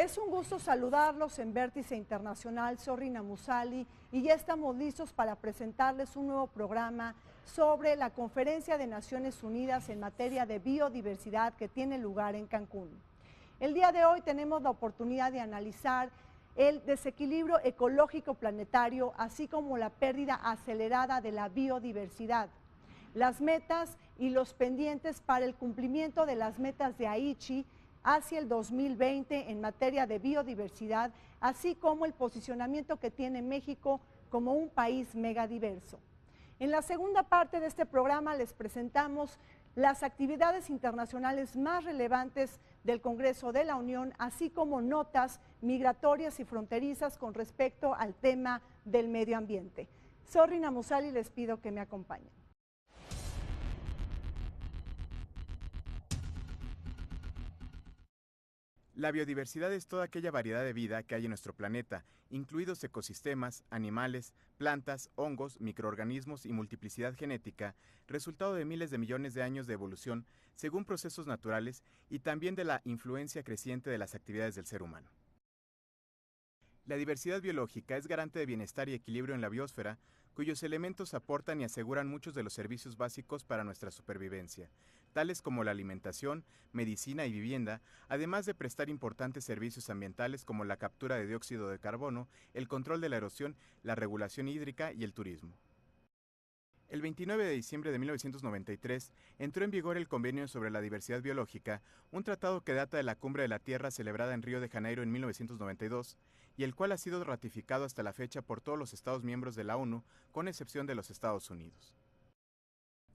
Es un gusto saludarlos en Vértice Internacional. Soy Rina Musali y ya estamos listos para presentarles un nuevo programa sobre la Conferencia de Naciones Unidas en materia de biodiversidad que tiene lugar en Cancún. El día de hoy tenemos la oportunidad de analizar el desequilibrio ecológico planetario, así como la pérdida acelerada de la biodiversidad, las metas y los pendientes para el cumplimiento de las metas de Aichi hacia el 2020 en materia de biodiversidad, así como el posicionamiento que tiene México como un país megadiverso. En la segunda parte de este programa les presentamos las actividades internacionales más relevantes del Congreso de la Unión, así como notas migratorias y fronterizas con respecto al tema del medio ambiente. Soy Rina Musali y les pido que me acompañen. La biodiversidad es toda aquella variedad de vida que hay en nuestro planeta, incluidos ecosistemas, animales, plantas, hongos, microorganismos y multiplicidad genética, resultado de miles de millones de años de evolución según procesos naturales y también de la influencia creciente de las actividades del ser humano. La diversidad biológica es garante de bienestar y equilibrio en la biosfera, cuyos elementos aportan y aseguran muchos de los servicios básicos para nuestra supervivencia, tales como la alimentación, medicina y vivienda, además de prestar importantes servicios ambientales como la captura de dióxido de carbono, el control de la erosión, la regulación hídrica y el turismo. El 29 de diciembre de 1993 entró en vigor el Convenio sobre la Diversidad Biológica, un tratado que data de la Cumbre de la Tierra celebrada en Río de Janeiro en 1992, y el cual ha sido ratificado hasta la fecha por todos los Estados miembros de la ONU, con excepción de los Estados Unidos.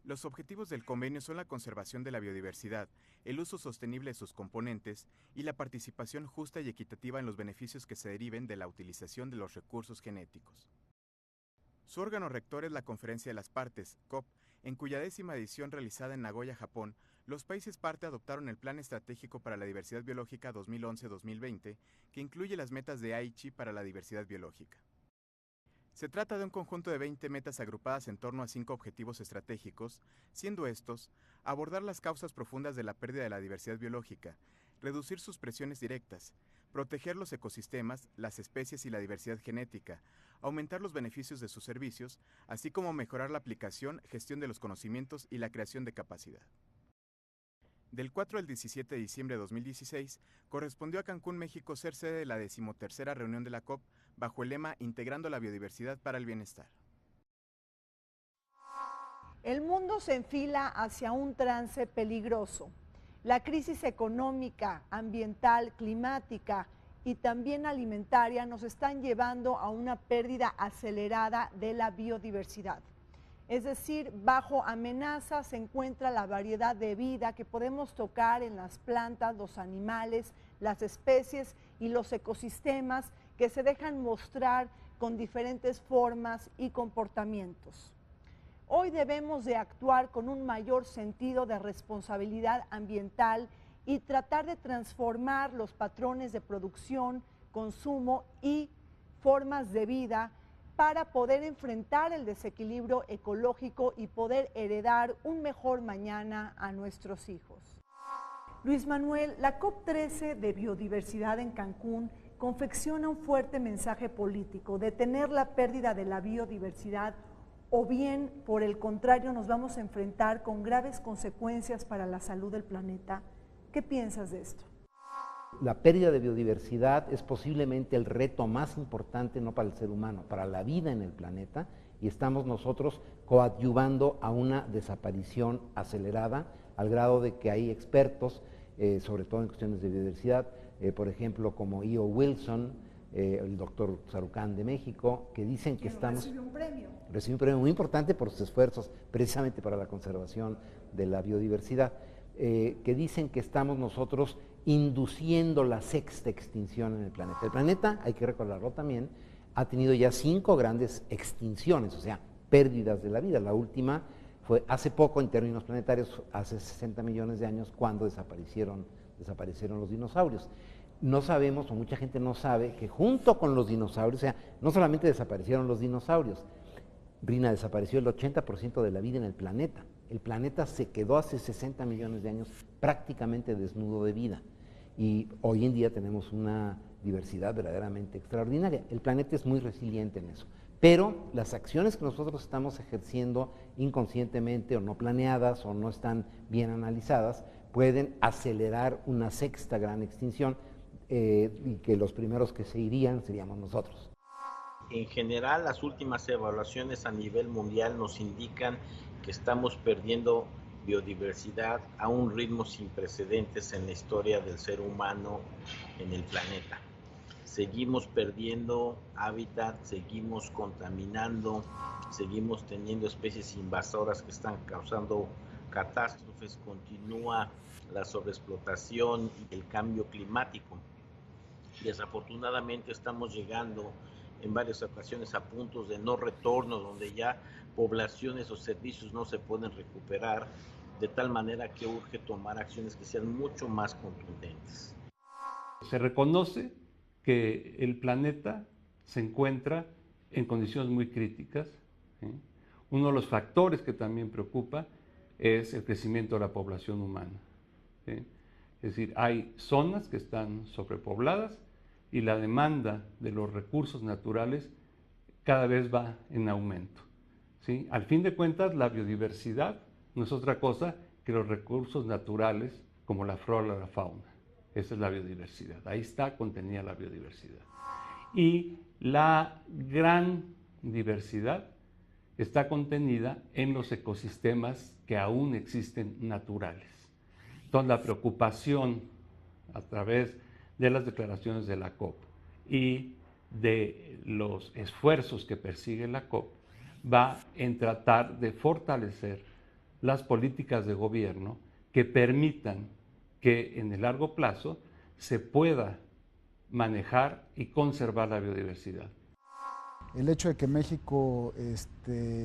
Los objetivos del convenio son la conservación de la biodiversidad, el uso sostenible de sus componentes y la participación justa y equitativa en los beneficios que se deriven de la utilización de los recursos genéticos. Su órgano rector es la Conferencia de las Partes, COP, en cuya 10ª edición realizada en Nagoya, Japón, los países parte adoptaron el Plan Estratégico para la Diversidad Biológica 2011-2020, que incluye las metas de Aichi para la diversidad biológica. Se trata de un conjunto de 20 metas agrupadas en torno a 5 objetivos estratégicos, siendo estos: abordar las causas profundas de la pérdida de la diversidad biológica, reducir sus presiones directas, proteger los ecosistemas, las especies y la diversidad genética, aumentar los beneficios de sus servicios, así como mejorar la aplicación, gestión de los conocimientos y la creación de capacidad. Del 4 al 17 de diciembre de 2016, correspondió a Cancún, México, ser sede de la 13ª reunión de la COP, bajo el lema Integrando la biodiversidad para el bienestar. El mundo se enfila hacia un trance peligroso. La crisis económica, ambiental, climática y también alimentaria nos están llevando a una pérdida acelerada de la biodiversidad. Es decir, bajo amenaza se encuentra la variedad de vida que podemos tocar en las plantas, los animales, las especies y los ecosistemas que se dejan mostrar con diferentes formas y comportamientos. Hoy debemos de actuar con un mayor sentido de responsabilidad ambiental y tratar de transformar los patrones de producción, consumo y formas de vida para poder enfrentar el desequilibrio ecológico y poder heredar un mejor mañana a nuestros hijos. Luis Manuel, la COP13 de biodiversidad en Cancún confecciona un fuerte mensaje político: detener la pérdida de la biodiversidad, o bien, por el contrario, nos vamos a enfrentar con graves consecuencias para la salud del planeta. ¿Qué piensas de esto? La pérdida de biodiversidad es posiblemente el reto más importante, no para el ser humano, para la vida en el planeta, y estamos nosotros coadyuvando a una desaparición acelerada, al grado de que hay expertos, sobre todo en cuestiones de biodiversidad, por ejemplo, como E.O. Wilson, el doctor Sarucán de México, que dicen que estamos... Recibió un premio. Recibió un premio muy importante por sus esfuerzos precisamente para la conservación de la biodiversidad, que dicen que estamos nosotros induciendo la 6ª extinción en el planeta. El planeta, hay que recordarlo también, ha tenido ya 5 grandes extinciones, o sea, pérdidas de la vida. La última fue hace poco, en términos planetarios, hace 60 millones de años, cuando desaparecieron los dinosaurios. No sabemos, o mucha gente no sabe, que junto con los dinosaurios, o sea, no solamente desaparecieron los dinosaurios, Rina, desapareció el 80% de la vida en el planeta. El planeta se quedó hace 60 millones de años prácticamente desnudo de vida. y hoy en día tenemos una diversidad verdaderamente extraordinaria. El planeta es muy resiliente en eso, pero las acciones que nosotros estamos ejerciendo inconscientemente o no planeadas o no están bien analizadas pueden acelerar una sexta gran extinción y que los primeros que se irían seríamos nosotros. En general, las últimas evaluaciones a nivel mundial nos indican que estamos perdiendo biodiversidad a un ritmo sin precedentes en la historia del ser humano en el planeta. Seguimos perdiendo hábitat, seguimos contaminando, seguimos teniendo especies invasoras que están causando catástrofes, continúa la sobreexplotación y el cambio climático. Desafortunadamente estamos llegando en varias ocasiones a puntos de no retorno, donde ya poblaciones o servicios no se pueden recuperar, de tal manera que urge tomar acciones que sean mucho más contundentes. Se reconoce que el planeta se encuentra en condiciones muy críticas, ¿sí? Uno de los factores que también preocupa es el crecimiento de la población humana, ¿sí? Es decir, hay zonas que están sobrepobladas y la demanda de los recursos naturales cada vez va en aumento, ¿sí? Al fin de cuentas, la biodiversidad no es otra cosa que los recursos naturales como la flora o la fauna. Esa es la biodiversidad, ahí está contenida la biodiversidad. Y la gran diversidad está contenida en los ecosistemas que aún existen naturales. Entonces, la preocupación a través de las declaraciones de la COP y de los esfuerzos que persigue la COP va en tratar de fortalecer las políticas de gobierno que permitan que en el largo plazo se pueda manejar y conservar la biodiversidad. El hecho de que México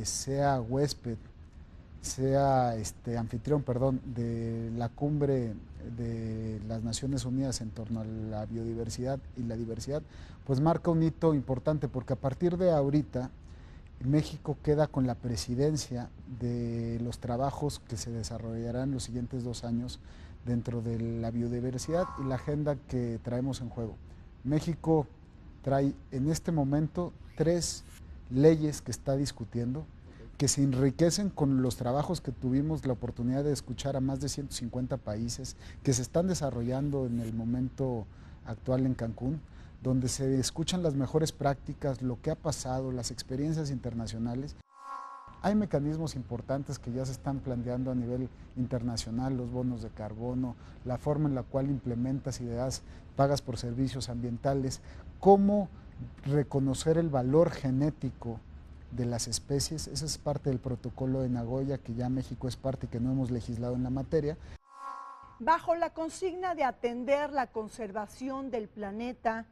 sea huésped, sea anfitrión, de la cumbre de las Naciones Unidas en torno a la biodiversidad y la diversidad, pues marca un hito importante, porque a partir de ahorita México queda con la presidencia de los trabajos que se desarrollarán los siguientes 2 años dentro de la biodiversidad y la agenda que traemos en juego. México trae en este momento 3 leyes que está discutiendo, que se enriquecen con los trabajos que tuvimos la oportunidad de escuchar a más de 150 países, que se están desarrollando en el momento actual en Cancún, donde se escuchan las mejores prácticas, lo que ha pasado, las experiencias internacionales. Hay mecanismos importantes que ya se están planteando a nivel internacional, los bonos de carbono, la forma en la cual implementas y le das pagas por servicios ambientales, cómo reconocer el valor genético de las especies. Esa es parte del protocolo de Nagoya, que ya México es parte y que no hemos legislado en la materia. Bajo la consigna de atender la conservación del planeta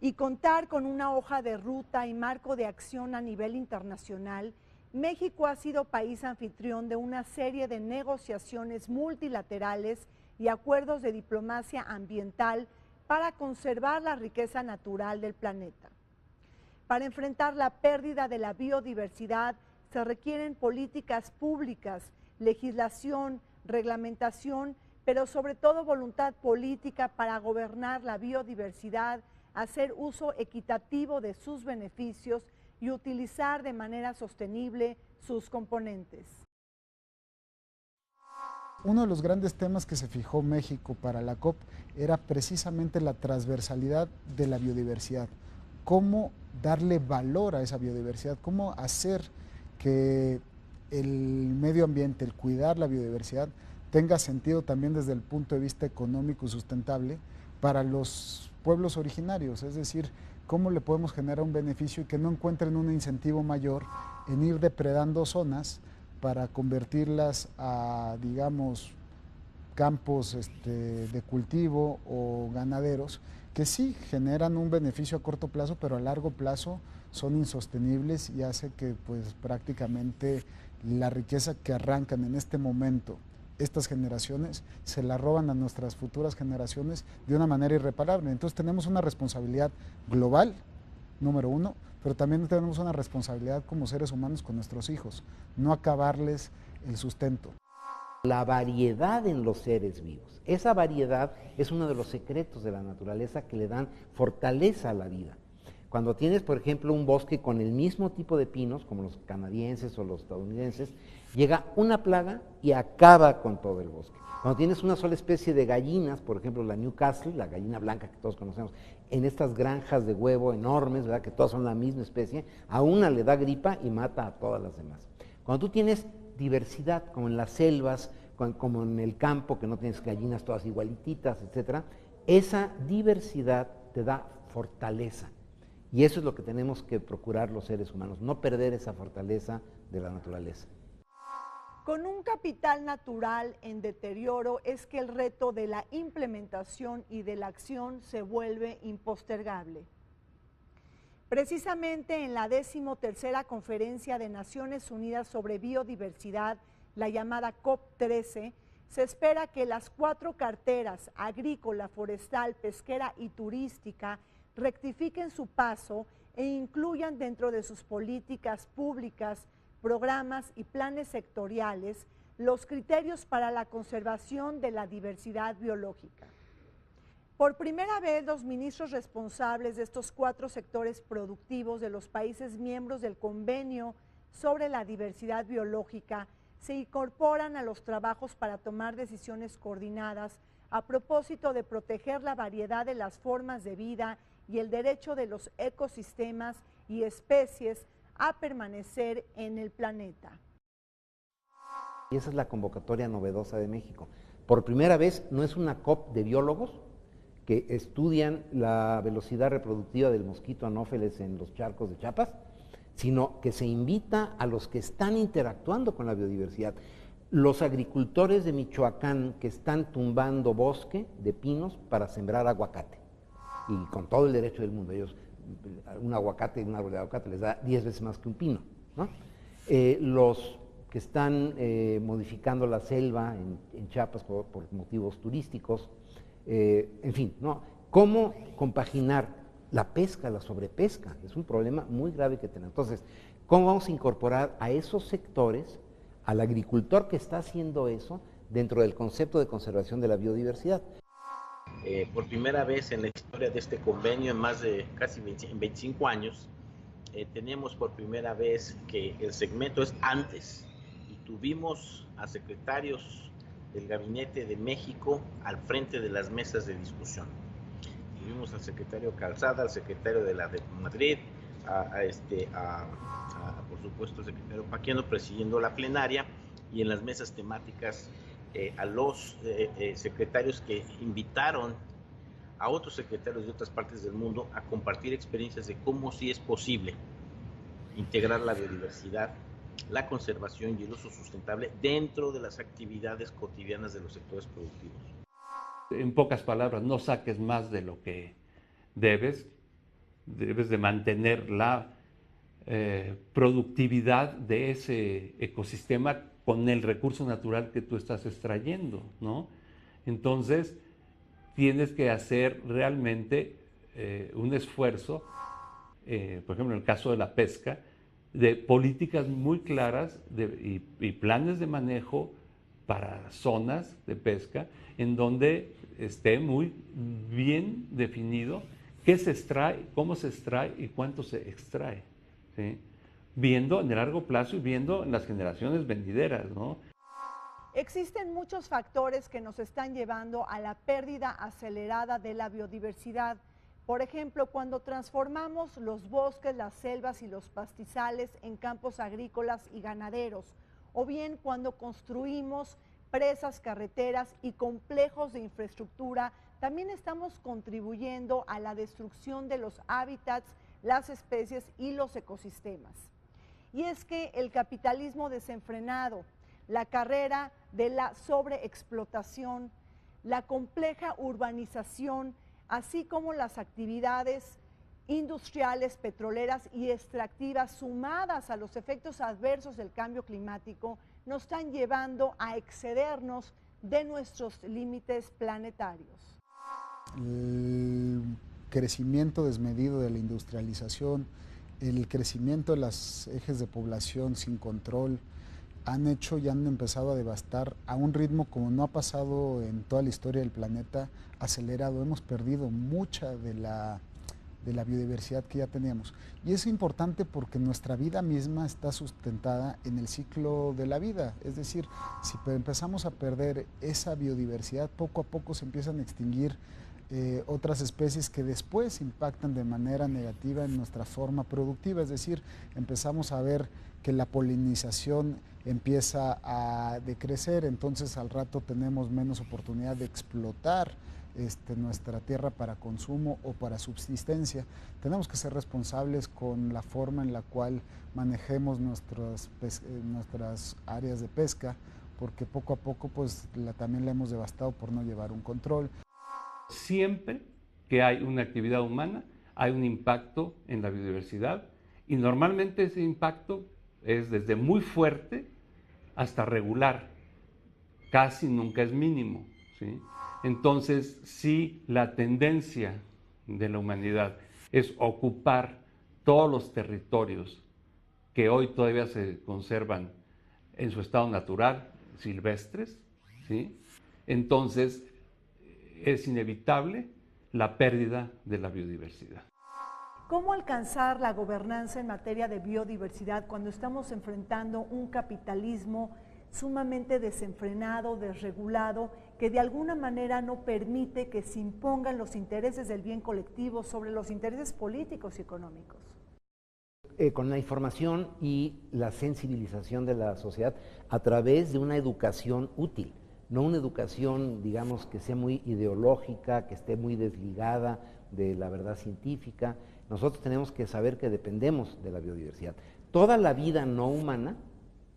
y contar con una hoja de ruta y marco de acción a nivel internacional, México ha sido país anfitrión de una serie de negociaciones multilaterales y acuerdos de diplomacia ambiental para conservar la riqueza natural del planeta. Para enfrentar la pérdida de la biodiversidad se requieren políticas públicas, legislación, reglamentación, pero sobre todo voluntad política para gobernar la biodiversidad, hacer uso equitativo de sus beneficios y utilizar de manera sostenible sus componentes. Uno de los grandes temas que se fijó México para la COP era precisamente la transversalidad de la biodiversidad. Cómo darle valor a esa biodiversidad, cómo hacer que el medio ambiente, el cuidar la biodiversidad, tenga sentido también desde el punto de vista económico y sustentable para los pueblos originarios, es decir, cómo le podemos generar un beneficio y que no encuentren un incentivo mayor en ir depredando zonas para convertirlas a, digamos, campos de cultivo o ganaderos, que sí generan un beneficio a corto plazo, pero a largo plazo son insostenibles y hace que pues prácticamente la riqueza que arrancan en este momento estas generaciones se la roban a nuestras futuras generaciones de una manera irreparable. Entonces tenemos una responsabilidad global, número uno, pero también tenemos una responsabilidad como seres humanos con nuestros hijos, no acabarles el sustento. La variedad en los seres vivos. Esa variedad es uno de los secretos de la naturaleza que le dan fortaleza a la vida. Cuando tienes, por ejemplo, un bosque con el mismo tipo de pinos, como los canadienses o los estadounidenses, llega una plaga y acaba con todo el bosque. Cuando tienes una sola especie de gallinas, por ejemplo, la Newcastle, la gallina blanca que todos conocemos, en estas granjas de huevo enormes, ¿verdad?, que todas son la misma especie, a una le da gripa y mata a todas las demás. Cuando tú tienes diversidad, como en las selvas, como en el campo, que no tienes gallinas todas igualititas, etcétera, esa diversidad te da fortaleza. Y eso es lo que tenemos que procurar los seres humanos, no perder esa fortaleza de la naturaleza. Con un capital natural en deterioro es que el reto de la implementación y de la acción se vuelve impostergable. Precisamente en la 13ª Conferencia de Naciones Unidas sobre Biodiversidad, la llamada COP13, se espera que las 4 carteras, agrícola, forestal, pesquera y turística, rectifiquen su paso e incluyan dentro de sus políticas públicas, programas y planes sectoriales los criterios para la conservación de la diversidad biológica. Por primera vez, los ministros responsables de estos 4 sectores productivos de los países miembros del Convenio sobre la Diversidad Biológica se incorporan a los trabajos para tomar decisiones coordinadas a propósito de proteger la variedad de las formas de vida y el derecho de los ecosistemas y especies a permanecer en el planeta. Y esa es la convocatoria novedosa de México. Por primera vez no es una COP de biólogos que estudian la velocidad reproductiva del mosquito anófeles en los charcos de Chiapas, sino que se invita a los que están interactuando con la biodiversidad. Los agricultores de Michoacán que están tumbando bosque de pinos para sembrar aguacate, y con todo el derecho del mundo. Ellos, un aguacate, un árbol de aguacate les da 10 veces más que un pino, ¿no? Los que están modificando la selva en Chiapas por motivos turísticos, en fin, ¿no? ¿Cómo compaginar la pesca, la sobrepesca? Es un problema muy grave que tenemos. Entonces, ¿cómo vamos a incorporar a esos sectores, al agricultor que está haciendo eso, dentro del concepto de conservación de la biodiversidad? Por primera vez en la historia de este convenio, en más de casi 25 años, tenemos por primera vez que el segmento es antes, y tuvimos a secretarios del Gabinete de México al frente de las mesas de discusión. Tuvimos al secretario Calzada, al secretario de la de Madrid, por supuesto, el secretario Paquiano presidiendo la plenaria, y en las mesas temáticas a los secretarios que invitaron a otros secretarios de otras partes del mundo a compartir experiencias de cómo sí es posible integrar la biodiversidad, la conservación y el uso sustentable dentro de las actividades cotidianas de los sectores productivos. En pocas palabras, no saques más de lo que debes de mantener la productividad de ese ecosistema con el recurso natural que tú estás extrayendo, ¿no? Entonces, tienes que hacer realmente un esfuerzo, por ejemplo, en el caso de la pesca, de políticas muy claras y planes de manejo para zonas de pesca en donde esté muy bien definido qué se extrae, cómo se extrae y cuánto se extrae, ¿sí? Viendo en el largo plazo y viendo en las generaciones venideras, ¿no? Existen muchos factores que nos están llevando a la pérdida acelerada de la biodiversidad. Por ejemplo, cuando transformamos los bosques, las selvas y los pastizales en campos agrícolas y ganaderos, o bien cuando construimos presas, carreteras y complejos de infraestructura, también estamos contribuyendo a la destrucción de los hábitats, las especies y los ecosistemas. Y es que el capitalismo desenfrenado, la carrera de la sobreexplotación, la compleja urbanización, así como las actividades industriales, petroleras y extractivas sumadas a los efectos adversos del cambio climático, nos están llevando a excedernos de nuestros límites planetarios. El crecimiento desmedido de la industrialización, el crecimiento de los ejes de población sin control, han hecho y han empezado a devastar a un ritmo como no ha pasado en toda la historia del planeta, acelerado. Hemos perdido mucha de la biodiversidad que ya teníamos. Y es importante porque nuestra vida misma está sustentada en el ciclo de la vida. Es decir, si empezamos a perder esa biodiversidad, poco a poco se empiezan a extinguir otras especies que después impactan de manera negativa en nuestra forma productiva. Es decir, empezamos a ver que la polinización empieza a decrecer, entonces al rato tenemos menos oportunidad de explotar nuestra tierra para consumo o para subsistencia. Tenemos que ser responsables con la forma en la cual manejemos nuestras áreas de pesca, porque poco a poco pues también la hemos devastado por no llevar un control. Siempre que hay una actividad humana, hay un impacto en la biodiversidad y normalmente ese impacto es desde muy fuerte hasta regular, casi nunca es mínimo, ¿sí? Entonces, si la tendencia de la humanidad es ocupar todos los territorios que hoy todavía se conservan en su estado natural, silvestres, ¿sí? Entonces es inevitable la pérdida de la biodiversidad. ¿Cómo alcanzar la gobernanza en materia de biodiversidad cuando estamos enfrentando un capitalismo sumamente desenfrenado, desregulado, que de alguna manera no permite que se impongan los intereses del bien colectivo sobre los intereses políticos y económicos? Con la información y la sensibilización de la sociedad a través de una educación útil, no una educación, digamos, que sea muy ideológica, que esté muy desligada de la verdad científica. Nosotros tenemos que saber que dependemos de la biodiversidad. Toda la vida no humana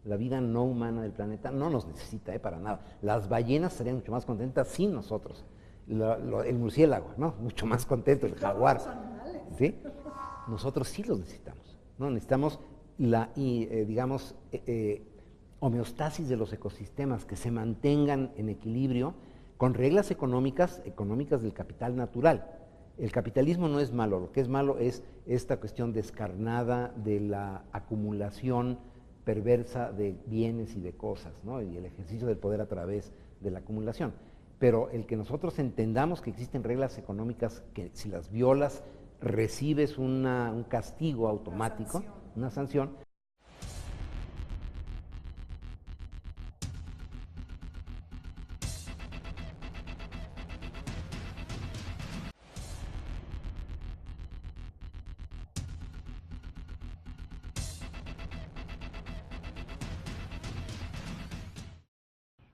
del planeta no nos necesita para nada. Las ballenas estarían mucho más contentas sin nosotros. El murciélago, ¿no? Mucho más contento, el jaguar. ¿Sí? Nosotros sí los necesitamos, ¿no? Necesitamos la, digamos, homeostasis de los ecosistemas, que se mantengan en equilibrio con reglas económicas del capital natural. El capitalismo no es malo, lo que es malo es esta cuestión descarnada de la acumulación perversa de bienes y de cosas, ¿no? Y el ejercicio del poder a través de la acumulación. Pero el que nosotros entendamos que existen reglas económicas que si las violas recibes un castigo automático, una sanción.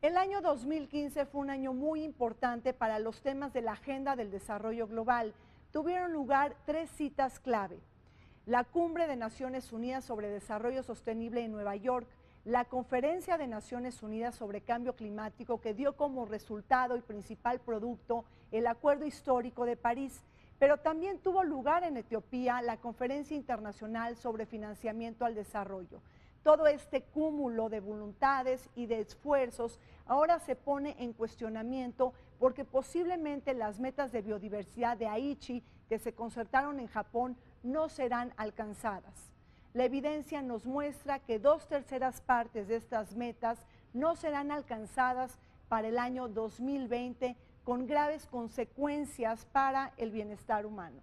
El año 2015 fue un año muy importante para los temas de la Agenda del Desarrollo Global. Tuvieron lugar 3 citas clave: la Cumbre de Naciones Unidas sobre Desarrollo Sostenible en Nueva York, la Conferencia de Naciones Unidas sobre Cambio Climático, que dio como resultado y principal producto el Acuerdo Histórico de París, pero también tuvo lugar en Etiopía la Conferencia Internacional sobre Financiamiento al Desarrollo. Todo este cúmulo de voluntades y de esfuerzos ahora se pone en cuestionamiento porque posiblemente las metas de biodiversidad de Aichi que se concertaron en Japón no serán alcanzadas. La evidencia nos muestra que 2/3 partes de estas metas no serán alcanzadas para el año 2020, con graves consecuencias para el bienestar humano.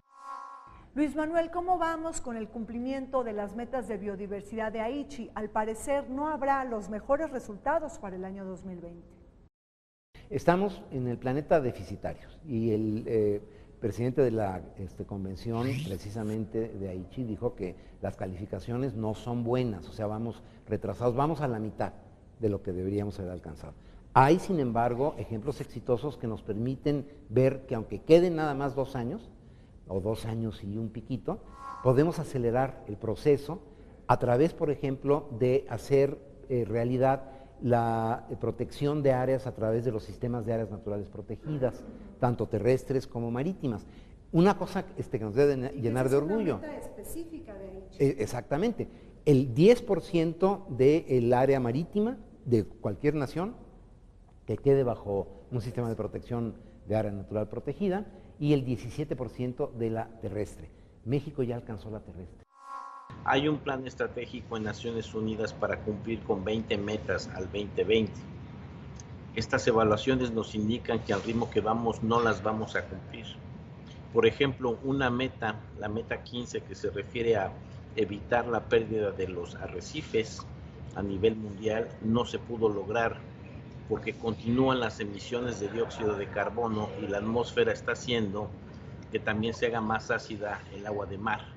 Luis Manuel, ¿cómo vamos con el cumplimiento de las metas de biodiversidad de Aichi? Al parecer no habrá los mejores resultados para el año 2020. Estamos en el planeta deficitarios y el presidente de la convención precisamente de Aichi dijo que las calificaciones no son buenas, o sea, vamos retrasados, vamos a la mitad de lo que deberíamos haber alcanzado. Hay, sin embargo, ejemplos exitosos que nos permiten ver que aunque queden nada más 2 años, o 2 años y un piquito, podemos acelerar el proceso a través, por ejemplo, de hacer realidad la protección de áreas a través de los sistemas de áreas naturales protegidas, tanto terrestres como marítimas. Una cosa que nos debe llenar de orgullo. Es una meta específica de Aichi. Exactamente. El 10% del área marítima de cualquier nación que quede bajo un sistema de protección de área natural protegida, y el 17% de la terrestre. México ya alcanzó la terrestre. Hay un plan estratégico en Naciones Unidas para cumplir con 20 metas al 2020. Estas evaluaciones nos indican que al ritmo que vamos no las vamos a cumplir. Por ejemplo, una meta, la meta 15, que se refiere a evitar la pérdida de los arrecifes a nivel mundial, no se pudo lograr porque continúan las emisiones de dióxido de carbono y la atmósfera está haciendo que también se haga más ácida el agua de mar.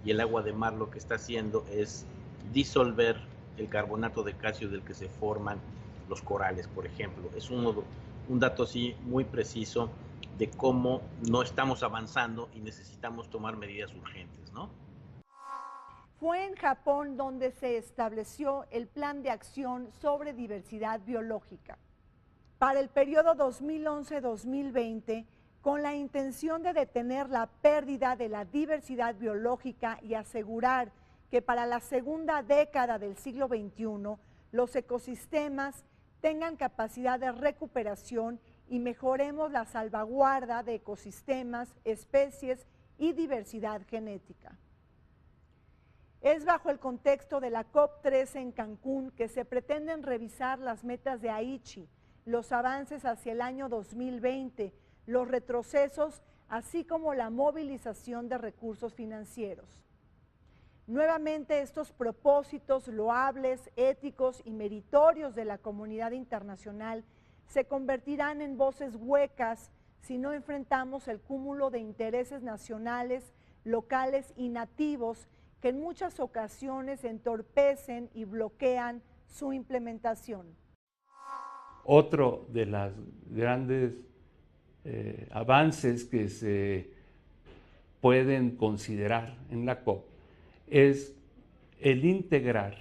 Y el agua de mar lo que está haciendo es disolver el carbonato de calcio del que se forman los corales, por ejemplo. Es un dato así muy preciso de cómo no estamos avanzando y necesitamos tomar medidas urgentes, ¿no? Fue en Japón donde se estableció el Plan de Acción sobre Diversidad Biológica para el periodo 2011-2020, con la intención de detener la pérdida de la diversidad biológica y asegurar que para la segunda década del siglo XXI los ecosistemas tengan capacidad de recuperación y mejoremos la salvaguarda de ecosistemas, especies y diversidad genética. Es bajo el contexto de la COP13 en Cancún que se pretenden revisar las metas de Aichi, los avances hacia el año 2020, los retrocesos, así como la movilización de recursos financieros. Nuevamente, estos propósitos loables, éticos y meritorios de la comunidad internacional se convertirán en voces huecas si no enfrentamos el cúmulo de intereses nacionales, locales y nativos que en muchas ocasiones entorpecen y bloquean su implementación. Otro de las grandes avances que se pueden considerar en la COP es el integrar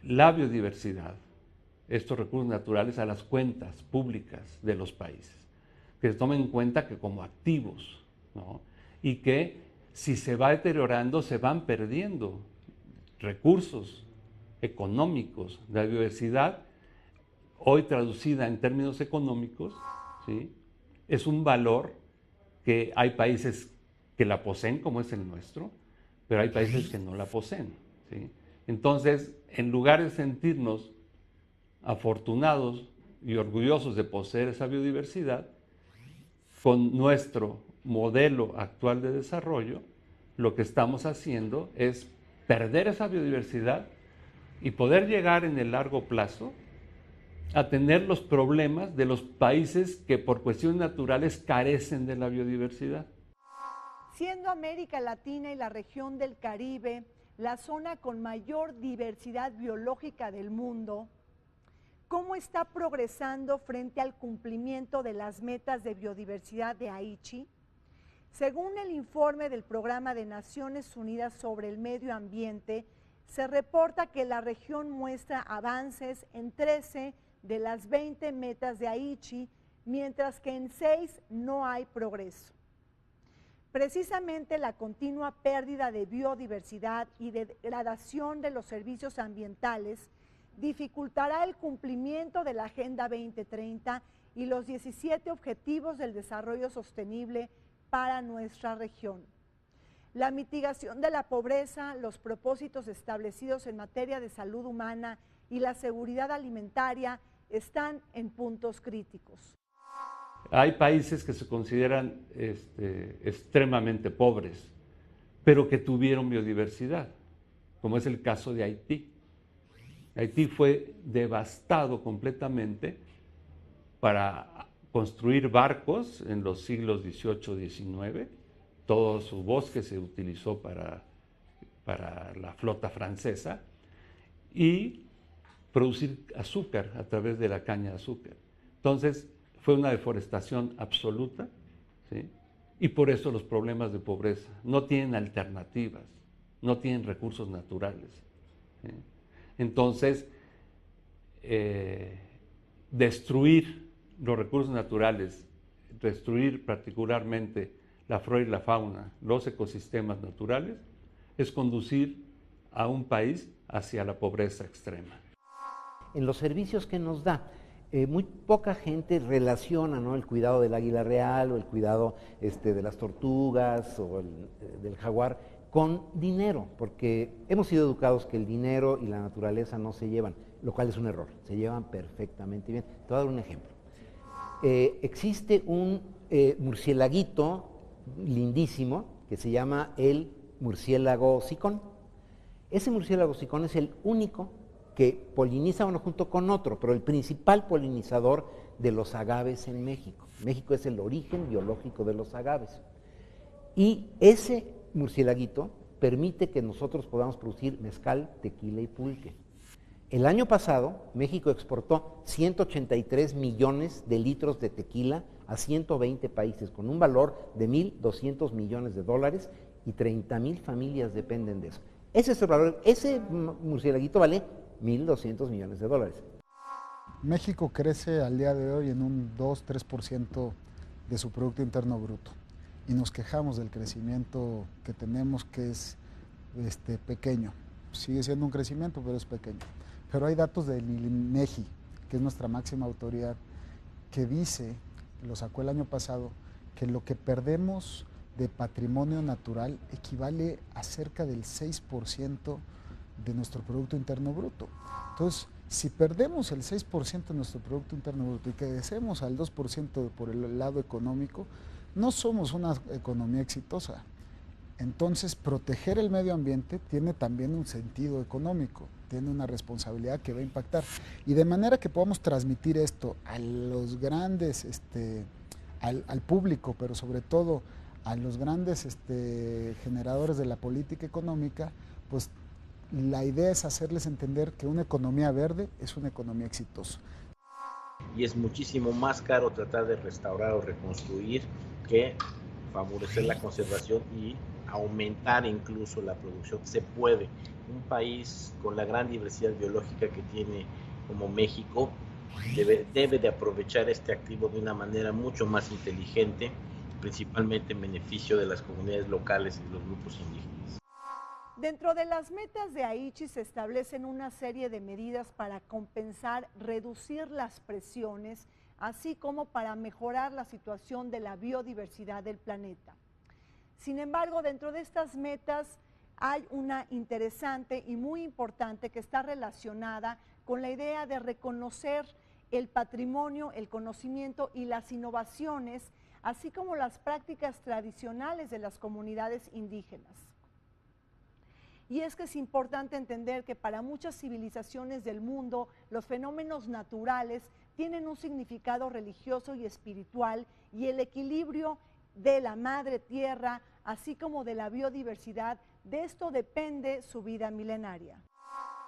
la biodiversidad, estos recursos naturales, a las cuentas públicas de los países, que se tomen en cuenta que como activos, ¿no? Y que si se va deteriorando se van perdiendo recursos económicos de la biodiversidad, hoy traducida en términos económicos, ¿sí? Es un valor que hay países que la poseen, como es el nuestro, pero hay países que no la poseen, ¿sí? Entonces, en lugar de sentirnos afortunados y orgullosos de poseer esa biodiversidad, con nuestro modelo actual de desarrollo, lo que estamos haciendo es perder esa biodiversidad y poder llegar en el largo plazo a tener los problemas de los países que por cuestiones naturales carecen de la biodiversidad. Siendo América Latina y la región del Caribe la zona con mayor diversidad biológica del mundo, ¿cómo está progresando frente al cumplimiento de las metas de biodiversidad de Aichi? Según el informe del Programa de Naciones Unidas sobre el Medio Ambiente, se reporta que la región muestra avances en 13 de las 20 metas de Aichi, mientras que en 6 no hay progreso. Precisamente la continua pérdida de biodiversidad y degradación de los servicios ambientales dificultará el cumplimiento de la Agenda 2030 y los 17 Objetivos del Desarrollo Sostenible para nuestra región. La mitigación de la pobreza, los propósitos establecidos en materia de salud humana y la seguridad alimentaria están en puntos críticos. Hay países que se consideran extremadamente pobres, pero que tuvieron biodiversidad, como es el caso de Haití. Haití fue devastado completamente para construir barcos en los siglos XVIII, XIX. Todo su bosque se utilizó para la flota francesa y producir azúcar a través de la caña de azúcar. Entonces, fue una deforestación absoluta, ¿sí? Y por eso los problemas de pobreza. No tienen alternativas, no tienen recursos naturales, ¿sí? Entonces, destruir los recursos naturales, destruir particularmente la flora y la fauna, los ecosistemas naturales, es conducir a un país hacia la pobreza extrema. En los servicios que nos da, muy poca gente relaciona, ¿no?, el cuidado del águila real o el cuidado de las tortugas o del jaguar con dinero, porque hemos sido educados que el dinero y la naturaleza no se llevan, lo cual es un error, se llevan perfectamente bien. Te voy a dar un ejemplo. Existe un murciélaguito lindísimo que se llama el murciélago sicón. Ese murciélago sicón es el único que poliniza, bueno, junto con otro, pero el principal polinizador de los agaves en México. México es el origen biológico de los agaves. Y ese murciélaguito permite que nosotros podamos producir mezcal, tequila y pulque. El año pasado, México exportó 183 millones de litros de tequila a 120 países, con un valor de 1.200 millones de dólares, y 30,000 familias dependen de eso. Ese es el valor, ese murciélaguito vale 1.200 millones de dólares. México crece al día de hoy en un 2-3% de su Producto Interno Bruto, y nos quejamos del crecimiento que tenemos, que es pequeño. Sigue siendo un crecimiento, pero es pequeño. Pero hay datos del INEGI, que es nuestra máxima autoridad, que dice, lo sacó el año pasado, que lo que perdemos de patrimonio natural equivale a cerca del 6% de nuestro Producto Interno Bruto. Entonces, si perdemos el 6% de nuestro Producto Interno Bruto y crecemos al 2% por el lado económico, no somos una economía exitosa. Entonces, proteger el medio ambiente tiene también un sentido económico, tiene una responsabilidad que va a impactar. Y de manera que podamos transmitir esto a los grandes, al público, pero sobre todo a los grandes generadores de la política económica, pues la idea es hacerles entender que una economía verde es una economía exitosa. Y es muchísimo más caro tratar de restaurar o reconstruir que favorecer la conservación y aumentar incluso la producción. Se puede. Un país con la gran diversidad biológica que tiene como México debe de aprovechar este activo de una manera mucho más inteligente, principalmente en beneficio de las comunidades locales y los grupos indígenas. Dentro de las metas de Aichi se establecen una serie de medidas para compensar, reducir las presiones, así como para mejorar la situación de la biodiversidad del planeta. Sin embargo, dentro de estas metas hay una interesante y muy importante que está relacionada con la idea de reconocer el patrimonio, el conocimiento y las innovaciones, así como las prácticas tradicionales de las comunidades indígenas. Y es que es importante entender que para muchas civilizaciones del mundo, los fenómenos naturales tienen un significado religioso y espiritual, y el equilibrio de la madre tierra, así como de la biodiversidad, de esto depende su vida milenaria.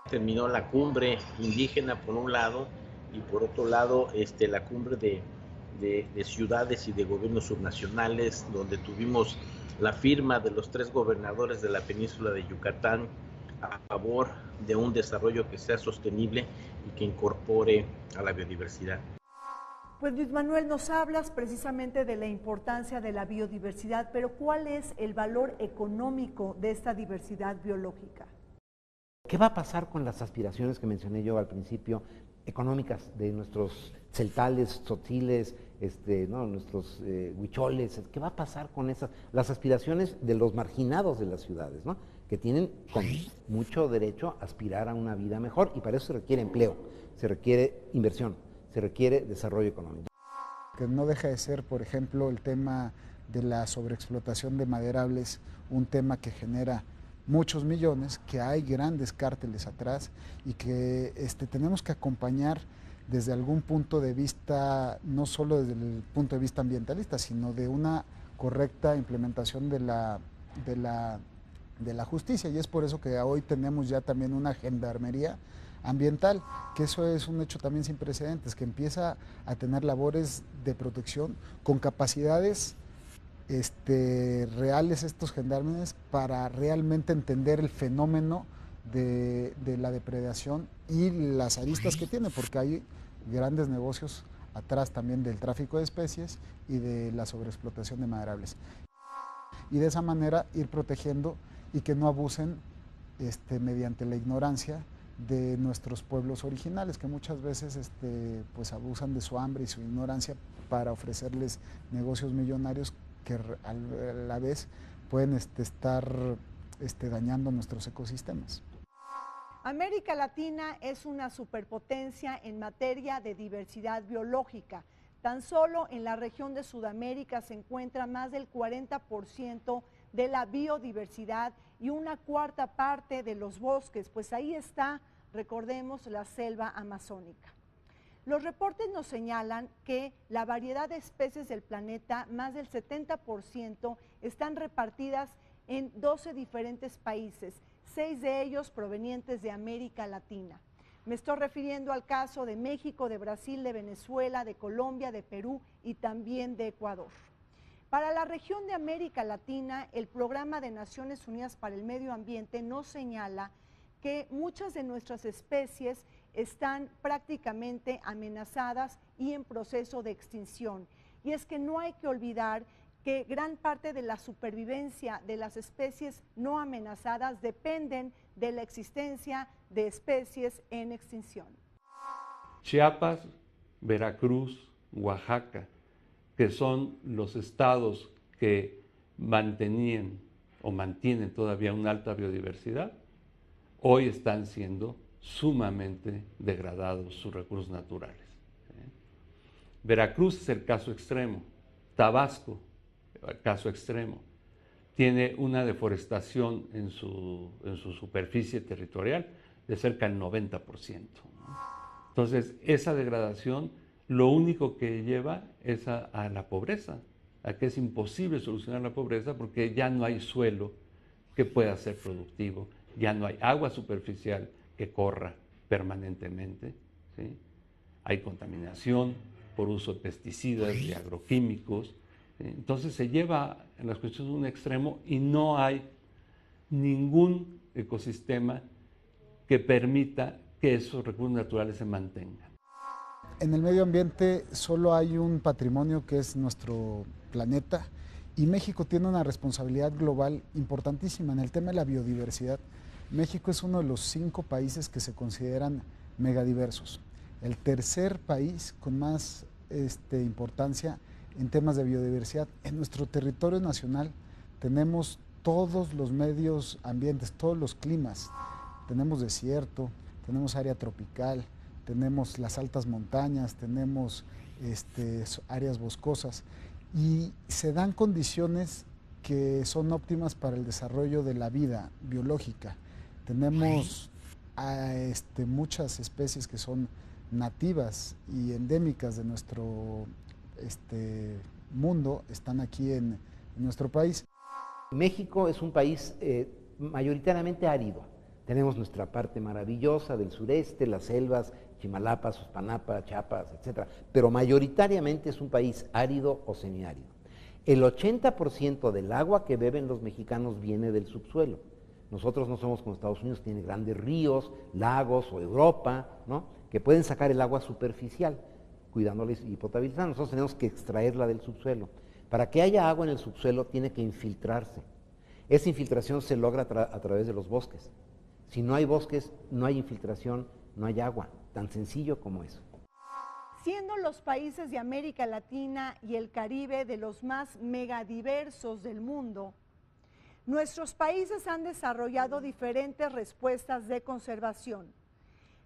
Terminó la cumbre indígena por un lado, y por otro lado la cumbre de ciudades y de gobiernos subnacionales, donde tuvimos la firma de los 3 gobernadores de la península de Yucatán a favor de un desarrollo que sea sostenible y que incorpore a la biodiversidad. Pues Luis Manuel, nos hablas precisamente de la importancia de la biodiversidad, pero ¿cuál es el valor económico de esta diversidad biológica? ¿Qué va a pasar con las aspiraciones que mencioné yo al principio, económicas, de nuestros celtales, tzotziles, nuestros huicholes? ¿Qué va a pasar con esas, las aspiraciones de los marginados de las ciudades, ¿no? Que tienen con mucho derecho a aspirar a una vida mejor, y para eso se requiere empleo, se requiere inversión, se requiere desarrollo económico. Que no deja de ser, por ejemplo, el tema de la sobreexplotación de maderables, un tema que genera muchos millones, que hay grandes cárteles atrás, y que tenemos que acompañar desde algún punto de vista, no solo desde el punto de vista ambientalista, sino de una correcta implementación de la justicia. Y es por eso que hoy tenemos ya también una gendarmería ambiental, que eso es un hecho también sin precedentes, que empieza a tener labores de protección con capacidades reales, estos gendarmes, para realmente entender el fenómeno de la depredación y las aristas que tiene, porque hay grandes negocios atrás también del tráfico de especies y de la sobreexplotación de maderables. Y de esa manera ir protegiendo y que no abusen mediante la ignorancia de nuestros pueblos originales, que muchas veces pues abusan de su hambre y su ignorancia para ofrecerles negocios millonarios que a la vez pueden estar dañando nuestros ecosistemas. América Latina es una superpotencia en materia de diversidad biológica. Tan solo en la región de Sudamérica se encuentra más del 40% de la biodiversidad y una cuarta parte de los bosques, pues ahí está, recordemos, la selva amazónica. Los reportes nos señalan que la variedad de especies del planeta, más del 70%, están repartidas en 12 diferentes países, 6 de ellos provenientes de América Latina. Me estoy refiriendo al caso de México, de Brasil, de Venezuela, de Colombia, de Perú y también de Ecuador. Para la región de América Latina, el Programa de Naciones Unidas para el Medio Ambiente nos señala que muchas de nuestras especies están prácticamente amenazadas y en proceso de extinción. Y es que no hay que olvidar que gran parte de la supervivencia de las especies no amenazadas dependen de la existencia de especies en extinción. Chiapas, Veracruz, Oaxaca, que son los estados que mantenían o mantienen todavía una alta biodiversidad, hoy están siendo sumamente degradados sus recursos naturales. Veracruz es el caso extremo, Tabasco, el caso extremo, tiene una deforestación en su superficie territorial de cerca del 90%. Entonces, esa degradación lo único que lleva es a la pobreza, a que es imposible solucionar la pobreza porque ya no hay suelo que pueda ser productivo, ya no hay agua superficial que corra permanentemente, ¿sí? Hay contaminación por uso de pesticidas y agroquímicos. Entonces se lleva en las cuestiones a un extremo y no hay ningún ecosistema que permita que esos recursos naturales se mantengan. En el medio ambiente solo hay un patrimonio que es nuestro planeta y México tiene una responsabilidad global importantísima en el tema de la biodiversidad. México es uno de los 5 países que se consideran megadiversos. El tercer país con más importancia en temas de biodiversidad. En nuestro territorio nacional tenemos todos los medios ambientes, todos los climas. Tenemos desierto, tenemos área tropical, tenemos las altas montañas, tenemos áreas boscosas y se dan condiciones que son óptimas para el desarrollo de la vida biológica. Tenemos muchas especies que son nativas y endémicas de nuestro mundo, están aquí en nuestro país. México es un país mayoritariamente árido. Tenemos nuestra parte maravillosa del sureste, las selvas, Chimalapa, Suspanapa, Chiapas, etc. Pero mayoritariamente es un país árido o semiárido. El 80% del agua que beben los mexicanos viene del subsuelo. Nosotros no somos como Estados Unidos, tiene grandes ríos, lagos, o Europa, ¿no?, que pueden sacar el agua superficial, cuidándola y potabilizando. Nosotros tenemos que extraerla del subsuelo. Para que haya agua en el subsuelo tiene que infiltrarse. Esa infiltración se logra a través de los bosques. Si no hay bosques, no hay infiltración, no hay agua. Tan sencillo como eso. Siendo los países de América Latina y el Caribe de los más megadiversos del mundo, nuestros países han desarrollado diferentes respuestas de conservación.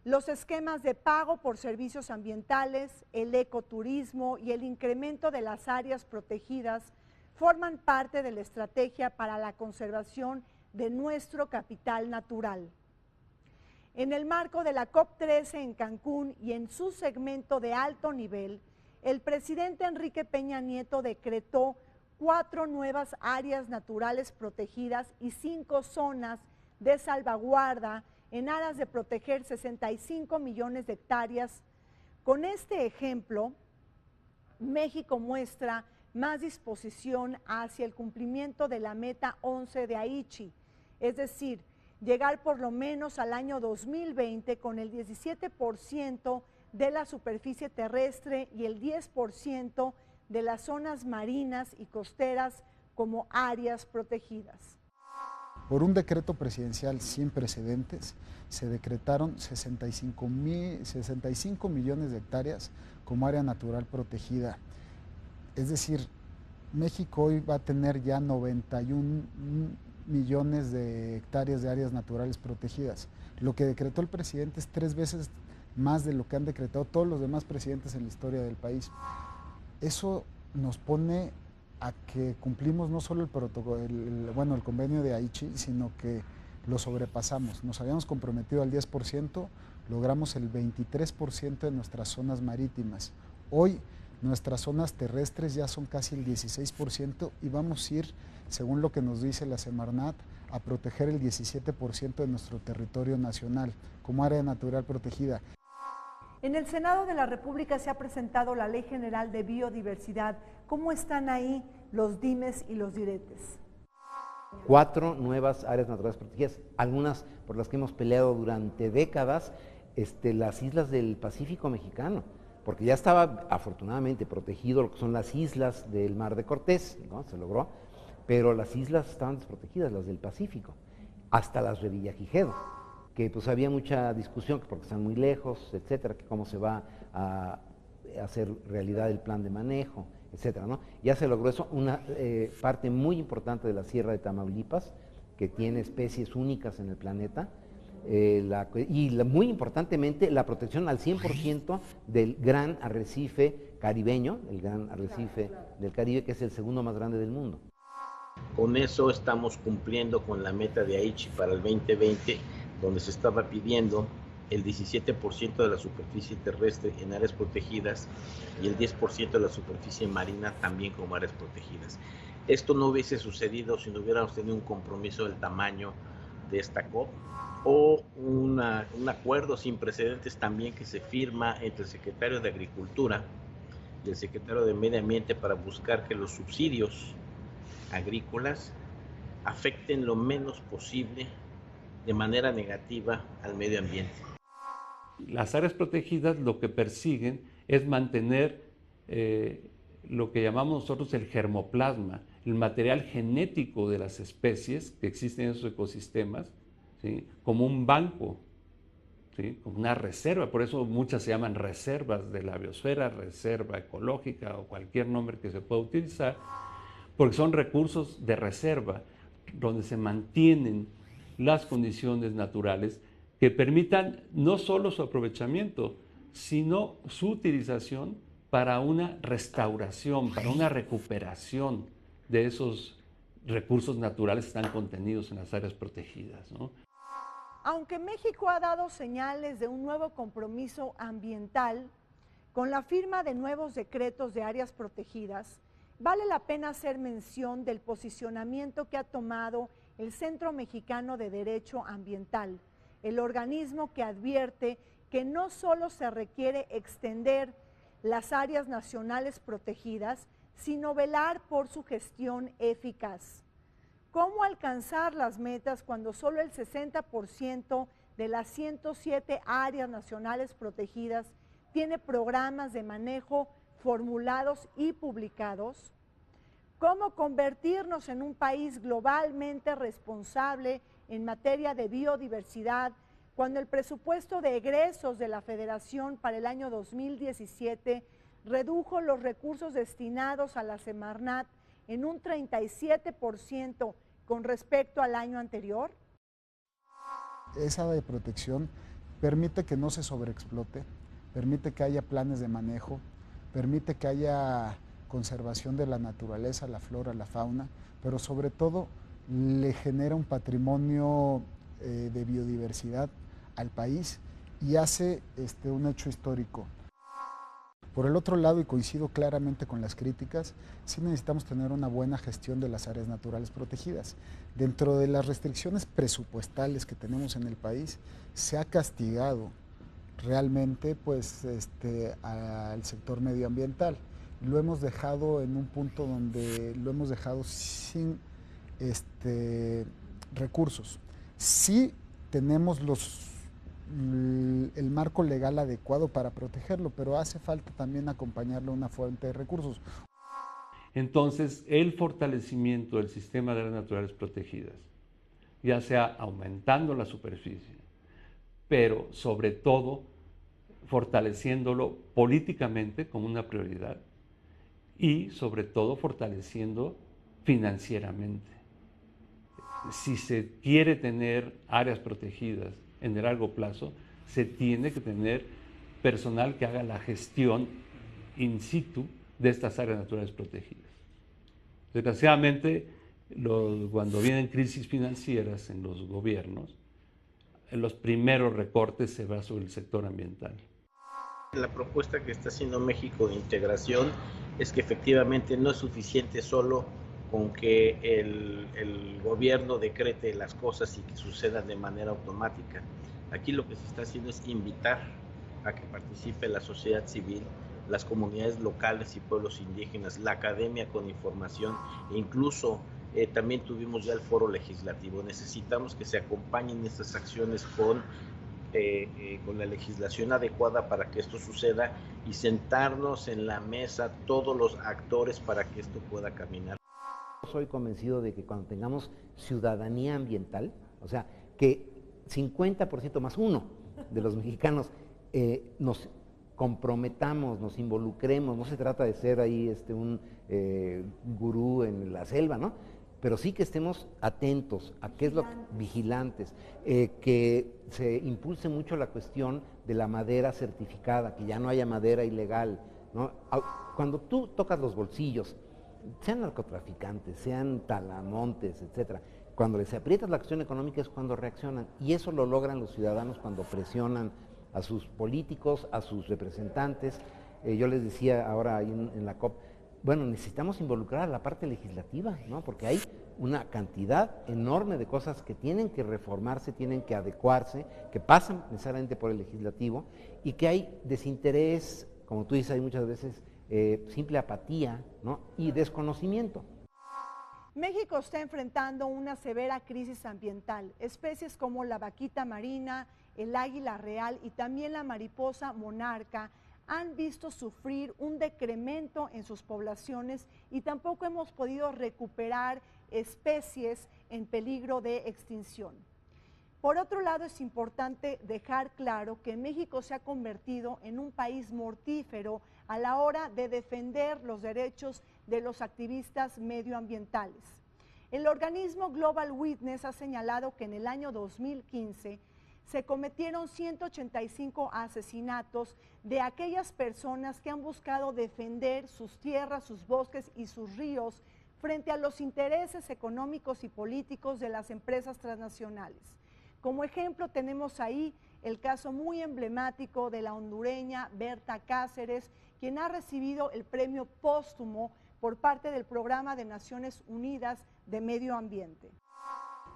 Los esquemas de pago por servicios ambientales, el ecoturismo y el incremento de las áreas protegidas forman parte de la estrategia para la conservación de nuestro capital natural. En el marco de la COP13 en Cancún y en su segmento de alto nivel, el presidente Enrique Peña Nieto decretó 4 nuevas áreas naturales protegidas y 5 zonas de salvaguarda en aras de proteger 65 millones de hectáreas. Con este ejemplo, México muestra más disposición hacia el cumplimiento de la meta 11 de Aichi, es decir, llegar por lo menos al año 2020 con el 17% de la superficie terrestre y el 10% de las zonas marinas y costeras como áreas protegidas. Por un decreto presidencial sin precedentes, se decretaron 65 millones de hectáreas como área natural protegida. Es decir, México hoy va a tener ya 91 millones de hectáreas de áreas naturales protegidas. Lo que decretó el presidente es 3 veces más de lo que han decretado todos los demás presidentes en la historia del país. Eso nos pone a que cumplimos no solo el protocolo, el convenio de Aichi, sino que lo sobrepasamos. Nos habíamos comprometido al 10%, logramos el 23% de nuestras zonas marítimas. Hoy nuestras zonas terrestres ya son casi el 16% y vamos a ir, según lo que nos dice la Semarnat, a proteger el 17% de nuestro territorio nacional como área natural protegida. En el Senado de la República se ha presentado la Ley General de Biodiversidad. ¿Cómo están ahí los dimes y los diretes? 4 nuevas áreas naturales protegidas, algunas por las que hemos peleado durante décadas, las islas del Pacífico mexicano, porque ya estaba afortunadamente protegido lo que son las islas del Mar de Cortés, ¿no? Se logró, pero las islas estaban desprotegidas, las del Pacífico, hasta las de Villagigedo, que pues había mucha discusión porque están muy lejos, etcétera, que cómo se va a hacer realidad el plan de manejo, etcétera, ¿no? Ya se logró eso, una parte muy importante de la Sierra de Tamaulipas, que tiene especies únicas en el planeta, muy importantemente la protección al 100% del gran arrecife caribeño, el gran arrecife del Caribe, que es el segundo más grande del mundo. Con eso estamos cumpliendo con la meta de Aichi para el 2020, donde se estaba pidiendo el 17% de la superficie terrestre en áreas protegidas y el 10% de la superficie marina también como áreas protegidas. Esto no hubiese sucedido si no hubiéramos tenido un compromiso del tamaño de esta COP o un acuerdo sin precedentes también que se firma entre el secretario de Agricultura y el secretario de Medio Ambiente para buscar que los subsidios agrícolas afecten lo menos posible de manera negativa al medio ambiente. Las áreas protegidas lo que persiguen es mantener lo que llamamos nosotros el germoplasma, el material genético de las especies que existen en esos ecosistemas, ¿sí? Como un banco, ¿sí? Como una reserva, por eso muchas se llaman reservas de la biosfera, reserva ecológica o cualquier nombre que se pueda utilizar, porque son recursos de reserva donde se mantienen las condiciones naturales que permitan no solo su aprovechamiento, sino su utilización para una restauración, para una recuperación de esos recursos naturales que están contenidos en las áreas protegidas, ¿no? Aunque México ha dado señales de un nuevo compromiso ambiental, con la firma de nuevos decretos de áreas protegidas, vale la pena hacer mención del posicionamiento que ha tomado el Centro Mexicano de Derecho Ambiental, el organismo que advierte que no solo se requiere extender las áreas nacionales protegidas, sino velar por su gestión eficaz. ¿Cómo alcanzar las metas cuando solo el 60% de las 107 áreas nacionales protegidas tiene programas de manejo formulados y publicados? ¿Cómo convertirnos en un país globalmente responsable en materia de biodiversidad cuando el presupuesto de egresos de la Federación para el año 2017 redujo los recursos destinados a la Semarnat en un 37% con respecto al año anterior? Esa de protección permite que no se sobreexplote, permite que haya planes de manejo, permite que haya conservación de la naturaleza, la flora, la fauna, pero sobre todo le genera un patrimonio de biodiversidad al país y hace un hecho histórico. Por el otro lado, y coincido claramente con las críticas, sí necesitamos tener una buena gestión de las áreas naturales protegidas. Dentro de las restricciones presupuestales que tenemos en el país, se ha castigado realmente al sector medioambiental. Lo hemos dejado en un punto donde lo hemos dejado sin recursos. Sí tenemos el marco legal adecuado para protegerlo, pero hace falta también acompañarlo a una fuente de recursos. Entonces, el fortalecimiento del sistema de áreas naturales protegidas, ya sea aumentando la superficie, pero sobre todo fortaleciéndolo políticamente como una prioridad y sobre todo fortaleciendo financieramente. si se quiere tener áreas protegidas en el largo plazo, se tiene que tener personal que haga la gestión in situ de estas áreas naturales protegidas. Desgraciadamente, cuando vienen crisis financieras en los gobiernos, en los primeros recortes se va sobre el sector ambiental. La propuesta que está haciendo México de integración es que efectivamente no es suficiente solo con que el gobierno decrete las cosas y que sucedan de manera automática. Aquí lo que se está haciendo es invitar a que participe la sociedad civil, las comunidades locales y pueblos indígenas, la academia con información e incluso también tuvimos ya el foro legislativo. Necesitamos que se acompañen estas acciones con la legislación adecuada para que esto suceda y sentarnos en la mesa todos los actores para que esto pueda caminar. Soy convencido de que cuando tengamos ciudadanía ambiental, o sea, que 50% más uno de los mexicanos nos comprometamos, nos involucremos, no se trata de ser ahí un gurú en la selva, ¿no? Pero sí que estemos atentos a qué es lo vigilantes, que se impulse mucho la cuestión de la madera certificada, que ya no haya madera ilegal, ¿no? Cuando tú tocas los bolsillos, sean narcotraficantes, sean talamontes, etcétera, cuando les aprietas la cuestión económica es cuando reaccionan, y eso lo logran los ciudadanos cuando presionan a sus políticos, a sus representantes. Yo les decía ahora ahí en la COP, bueno, necesitamos involucrar a la parte legislativa, ¿no? Porque hay una cantidad enorme de cosas que tienen que reformarse, tienen que adecuarse, que pasan necesariamente por el legislativo, y que hay desinterés, como tú dices, hay muchas veces simple apatía, ¿no? Y desconocimiento. México está enfrentando una severa crisis ambiental. Especies como la vaquita marina, el águila real y también la mariposa monarca han visto sufrir un decremento en sus poblaciones y tampoco hemos podido recuperar especies en peligro de extinción. Por otro lado, es importante dejar claro que México se ha convertido en un país mortífero a la hora de defender los derechos de los activistas medioambientales. El organismo Global Witness ha señalado que en el año 2015 se cometieron 185 asesinatos de aquellas personas que han buscado defender sus tierras, sus bosques y sus ríos frente a los intereses económicos y políticos de las empresas transnacionales. Como ejemplo tenemos ahí el caso muy emblemático de la hondureña Berta Cáceres, quien ha recibido el premio póstumo por parte del Programa de Naciones Unidas de Medio Ambiente.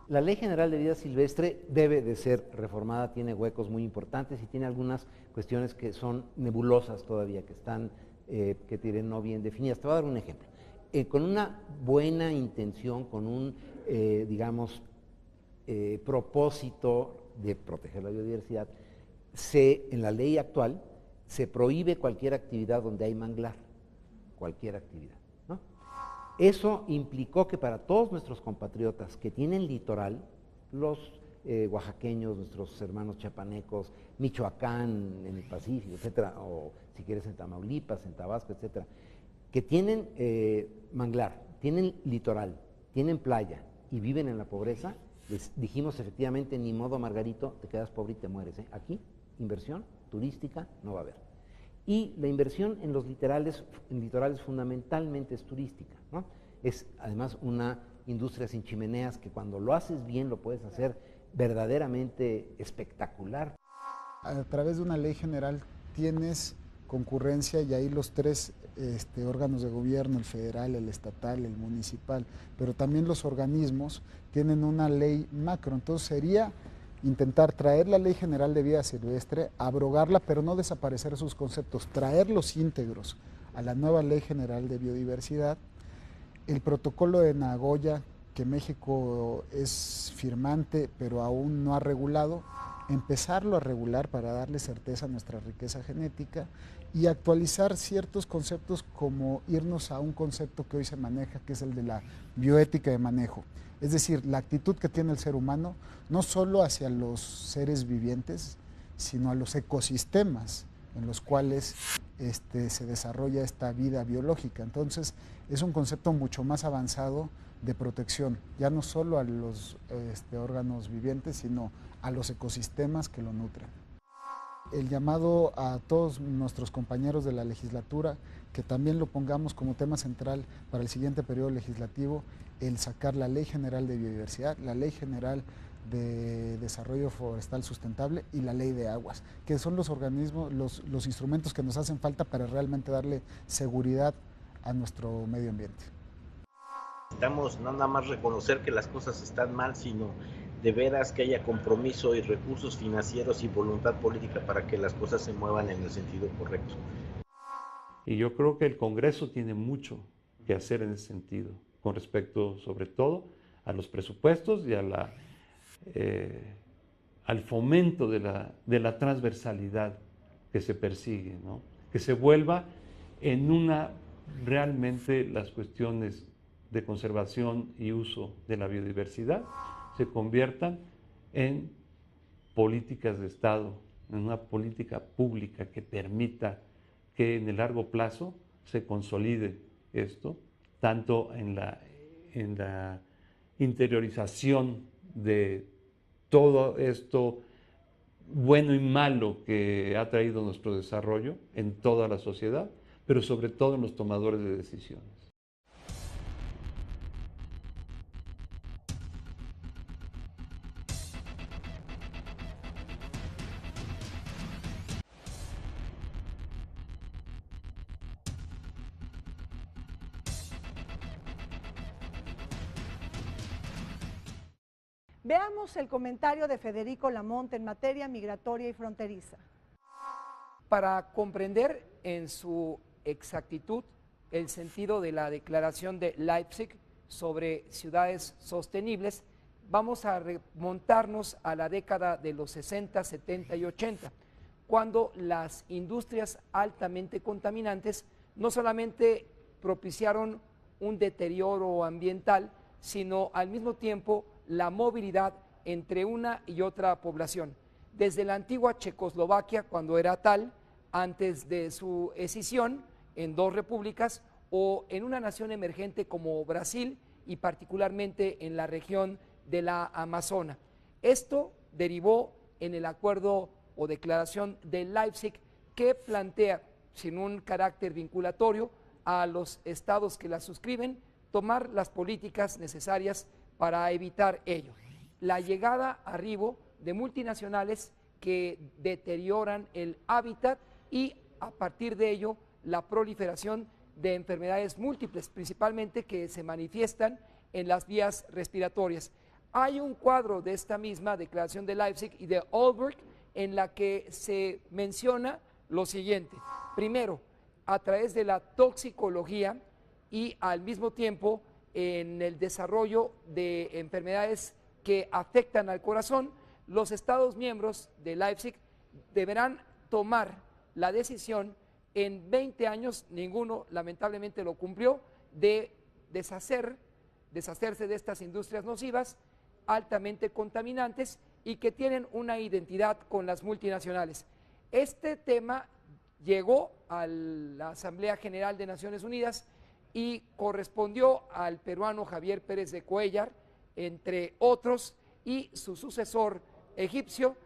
La Ley General de Vida Silvestre debe de ser reformada, tiene huecos muy importantes y tiene algunas cuestiones que son nebulosas todavía, que están, que tienen no bien definidas. Te voy a dar un ejemplo. Con una buena intención, con un, propósito de proteger la biodiversidad, en la ley actual se prohíbe cualquier actividad donde hay manglar, cualquier actividad. Eso implicó que para todos nuestros compatriotas que tienen litoral, los oaxaqueños, nuestros hermanos chiapanecos, Michoacán, en el Pacífico, etcétera, o si quieres en Tamaulipas, en Tabasco, etcétera, que tienen manglar, tienen litoral, tienen playa y viven en la pobreza, les dijimos efectivamente, ni modo Margarito, te quedas pobre y te mueres. Aquí, inversión turística no va a haber. Y la inversión en los litorales fundamentalmente es turística, ¿no? Es además una industria sin chimeneas que cuando lo haces bien lo puedes hacer verdaderamente espectacular. A través de una ley general tienes concurrencia y ahí los tres órganos de gobierno, el federal, el estatal, el municipal, pero también los organismos tienen una ley macro, entonces sería intentar traer la Ley General de Vida Silvestre, abrogarla, pero no desaparecer sus conceptos, traerlos íntegros a la nueva Ley General de Biodiversidad. El protocolo de Nagoya, que México es firmante, pero aún no ha regulado, empezarlo a regular para darle certeza a nuestra riqueza genética y actualizar ciertos conceptos como irnos a un concepto que hoy se maneja, que es el de la bioética de manejo. Es decir, la actitud que tiene el ser humano, no solo hacia los seres vivientes, sino a los ecosistemas en los cuales se desarrolla esta vida biológica. Entonces, es un concepto mucho más avanzado de protección, ya no solo a los órganos vivientes, sino a los ecosistemas que lo nutren. El llamado a todos nuestros compañeros de la legislatura, que también lo pongamos como tema central para el siguiente periodo legislativo, el sacar la Ley General de Biodiversidad, la Ley General de Desarrollo Forestal Sustentable y la Ley de Aguas, que son los organismos, los instrumentos que nos hacen falta para realmente darle seguridad a nuestro medio ambiente. Necesitamos no nada más reconocer que las cosas están mal, sino de veras que haya compromiso y recursos financieros y voluntad política para que las cosas se muevan en el sentido correcto. Y yo creo que el Congreso tiene mucho que hacer en ese sentido, con respecto sobre todo a los presupuestos y a al fomento de la transversalidad que se persigue, ¿no? Que se vuelva en realmente las cuestiones de conservación y uso de la biodiversidad se conviertan en políticas de Estado, en una política pública que permita que en el largo plazo se consolide esto, tanto en la interiorización de todo esto bueno y malo que ha traído nuestro desarrollo en toda la sociedad, pero sobre todo en los tomadores de decisiones. Veamos el comentario de Federico Lamonte en materia migratoria y fronteriza. Para comprender en su exactitud el sentido de la Declaración de Leipzig sobre ciudades sostenibles, vamos a remontarnos a la década de los 60, 70 y 80, cuando las industrias altamente contaminantes no solamente propiciaron un deterioro ambiental, sino al mismo tiempo la movilidad entre una y otra población. Desde la antigua Checoslovaquia, cuando era tal, antes de su escisión en dos repúblicas, o en una nación emergente como Brasil y particularmente en la región de la Amazona. Esto derivó en el acuerdo o declaración de Leipzig, que plantea, sin un carácter vinculatorio, a los estados que la suscriben tomar las políticas necesarias para evitar ello. La llegada arribo de multinacionales que deterioran el hábitat y a partir de ello la proliferación de enfermedades múltiples, principalmente que se manifiestan en las vías respiratorias. Hay un cuadro de esta misma declaración de Leipzig y de Aalborg en la que se menciona lo siguiente. Primero, a través de la toxicología y al mismo tiempo en el desarrollo de enfermedades que afectan al corazón, los Estados miembros de Leipzig deberán tomar la decisión en 20 años, ninguno lamentablemente lo cumplió, de deshacerse de estas industrias nocivas, altamente contaminantes y que tienen una identidad con las multinacionales. Este tema llegó a la Asamblea General de Naciones Unidas y correspondió al peruano Javier Pérez de Cuéllar, entre otros, y su sucesor egipcio,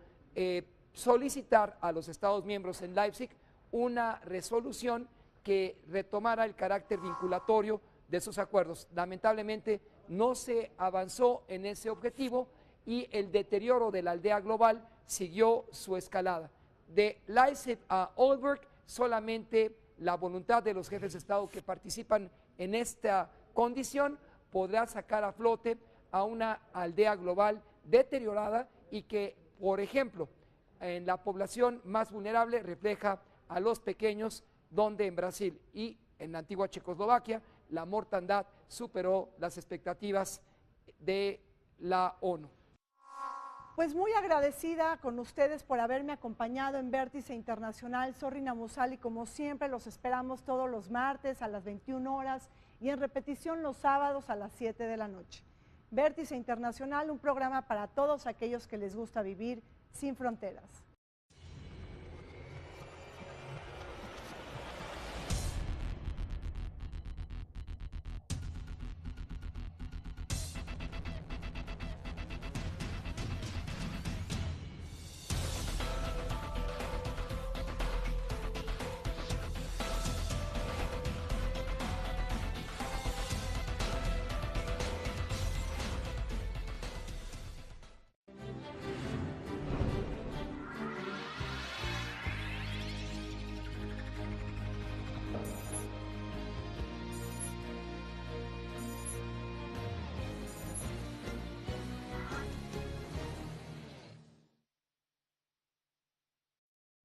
solicitar a los Estados miembros en Leipzig una resolución que retomara el carácter vinculatorio de sus acuerdos. Lamentablemente no se avanzó en ese objetivo y el deterioro de la aldea global siguió su escalada. De Leipzig a Aalborg, solamente la voluntad de los jefes de Estado que participan en esta condición podrá sacar a flote a una aldea global deteriorada y que, por ejemplo, en la población más vulnerable refleja a los pequeños, donde en Brasil y en la antigua Checoslovaquia la mortandad superó las expectativas de la ONU. Pues muy agradecida con ustedes por haberme acompañado en Vértice Internacional. Soy Rina Musali, como siempre los esperamos todos los martes a las 21 horas y en repetición los sábados a las 7 de la noche. Vértice Internacional, un programa para todos aquellos que les gusta vivir sin fronteras.